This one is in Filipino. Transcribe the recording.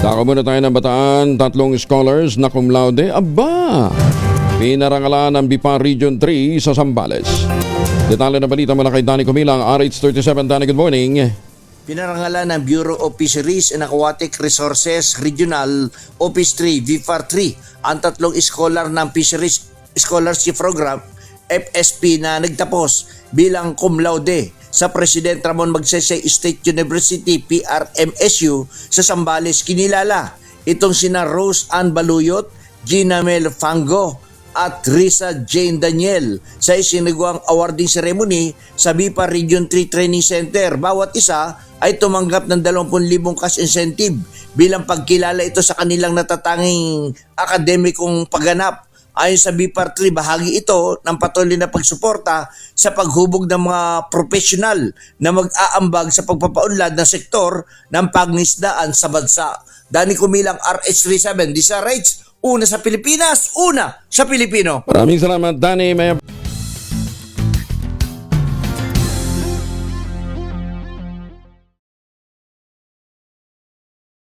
Dako muna tayo ng Bataan, 3 scholars na cum laude. Aba! Pinarangalan ng BIPA Region 3 sa Zambales. Detalye na balita mula kay Danny Comilang, RH37. Danny, good morning. Pinarangalan ng Bureau of Fisheries and Aquatic Resources Regional Office 3, VFAR 3, ang 3 scholar ng Fisheries Scholarship Program, FSP, na nagtapos bilang cum laude sa President Ramon Magsaysay State University, PRMSU, sa Zambales. Kinilala itong sina Rose Ann Baluyot, Gina Mel Fango at Risa Jane Daniel sa isinagawang awarding ceremony sa BIPA Region 3 Training Center. Bawat isa ay tumanggap ng 20,000 cash incentive bilang pagkilala ito sa kanilang natatanging akademikong pagganap. Ayon sa BIPAR 3, bahagi ito ng patuloy na pagsuporta sa paghubog ng mga profesional na mag-aambag sa pagpapaunlad ng sektor ng pangisdaan sa bansa. Danny Comilang, RH37, DZRH, una sa Pilipinas, una sa Pilipino. Maraming salamat, Danny. May